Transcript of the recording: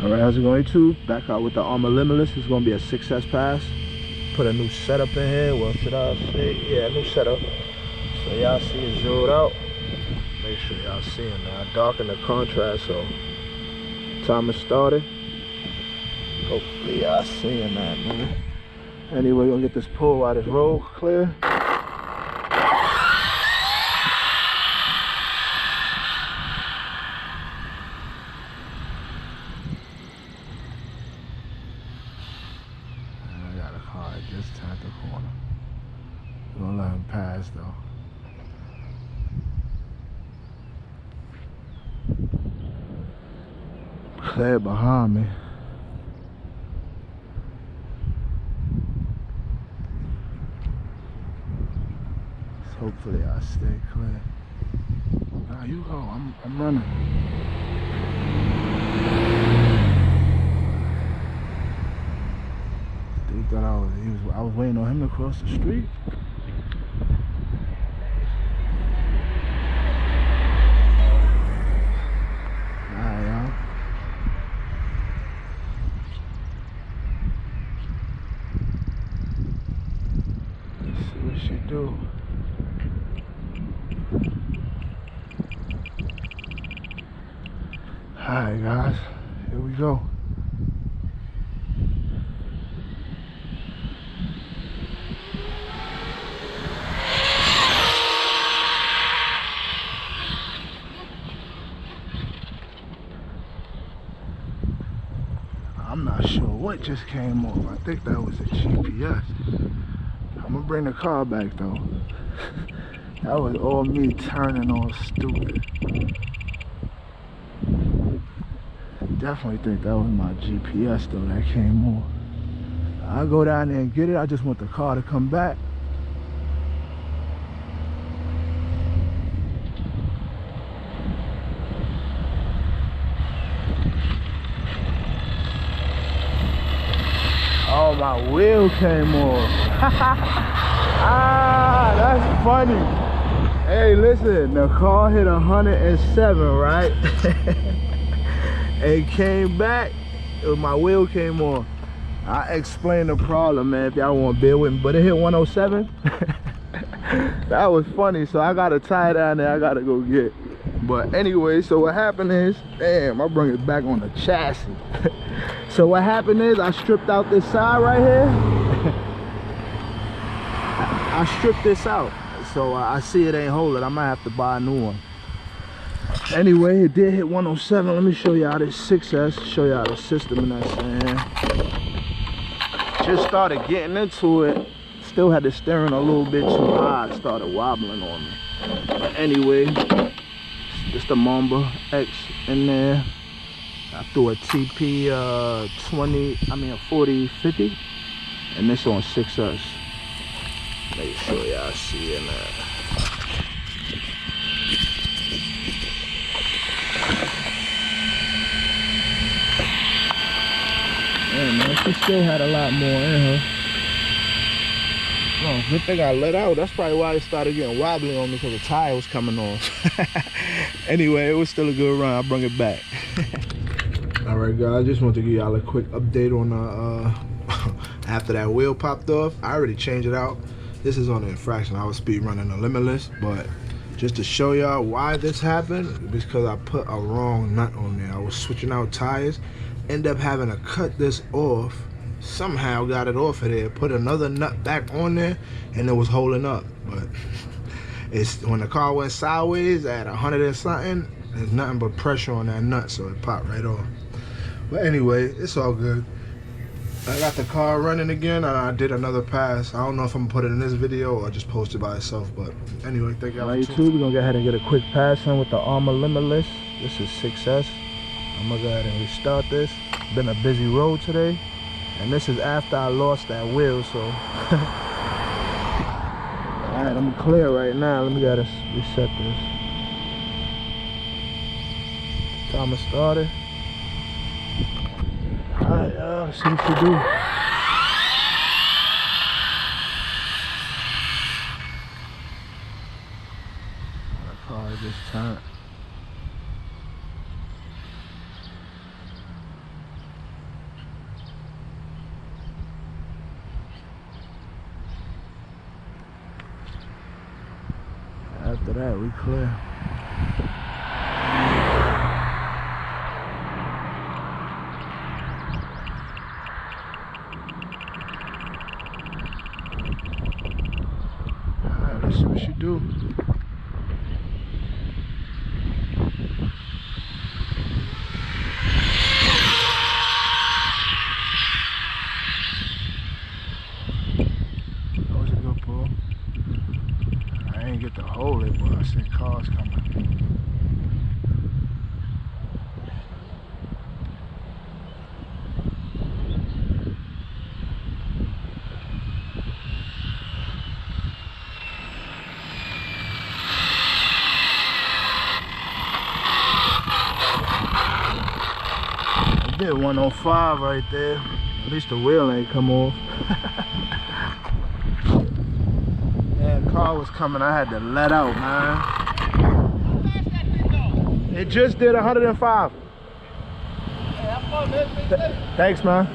Alright, how's it going, YouTube? Back out with the Arrma Limitless. It's gonna be a 6S pass. Put a new setup in here. What should I say? Yeah, new setup. So y'all see it zeroed out. Make sure y'all see it now. I darken the contrast, so timer started. Hopefully y'all seeing that, man. Anyway, we're gonna get this pull while this road clear. I just turned the corner. We're gonna let him pass though. Clear behind me. So hopefully I stay clear. Nah, you go. I'm running. He thought I was waiting on him to cross the street. Alright, y'all. Let's see what she do. Alright, guys. Here we go. I'm not sure what just came off. I think that was a GPS. I'm gonna bring the car back though. That was all me turning all stupid. Definitely think that was my GPS though that came off. I'll go down there and get it. I just want the car to come back. Oh, my wheel came off. Ah, that's funny. Hey, listen, the car hit 107, right? It came back, my wheel came off. I explained the problem, man, if y'all want to bear with me, but it hit 107. That was funny, so I got a tie down there I gotta go get. But anyway, so what happened is, damn, I bring it back on the chassis. So what happened is I stripped out this side right here. I stripped this out. So I see it ain't holding. I might have to buy a new one. Anyway, it did hit 107. Let me show y'all this 6S. Show y'all the system in that thing. Just started getting into it. Still had the steering a little bit too high. It started wobbling on me. But anyway, it's the Mamba X in there. I threw a TP 4050, and this on 6S. Make sure y'all see in that. Yeah, man, she still had a lot more in her. Oh, good thing I let out. That's probably why it started getting wobbly on me, because the tire was coming off. Anyway, it was still a good run. I'll bring it back. Alright guys, I just want to give y'all a quick update on after that wheel popped off. I already changed it out. This is on the infraction. I was speed running the Limitless, but just to show y'all why this happened, because I put a wrong nut on there. I was switching out tires, ended up having to cut this off. Somehow got it off of there, put another nut back on there, and it was holding up. But it's when the car went sideways at 100 and something, there's nothing but pressure on that nut, so it popped right off. But anyway, it's all good. I got the car running again, and I did another pass. I don't know if I'm gonna put it in this video or just post it by itself, but anyway, thank y'all. YouTube, we're gonna go ahead and get a quick pass in with the Arrma Limitless. This is 6S. I'm gonna go ahead and restart this. Been a busy road today, and this is after I lost that wheel, so. Alright, I'm clear right now. Let me gotta reset this. Timer started. Alright, let's see what you do. The car just turned. After that, we clear. Alright, let's see what she do. That was a good pull. I ain't get to hold it, but I see cars coming. I did 105 right there. At least the wheel ain't come off. Yeah, the car was coming. I had to let out, man. It just did 105. Thanks, man.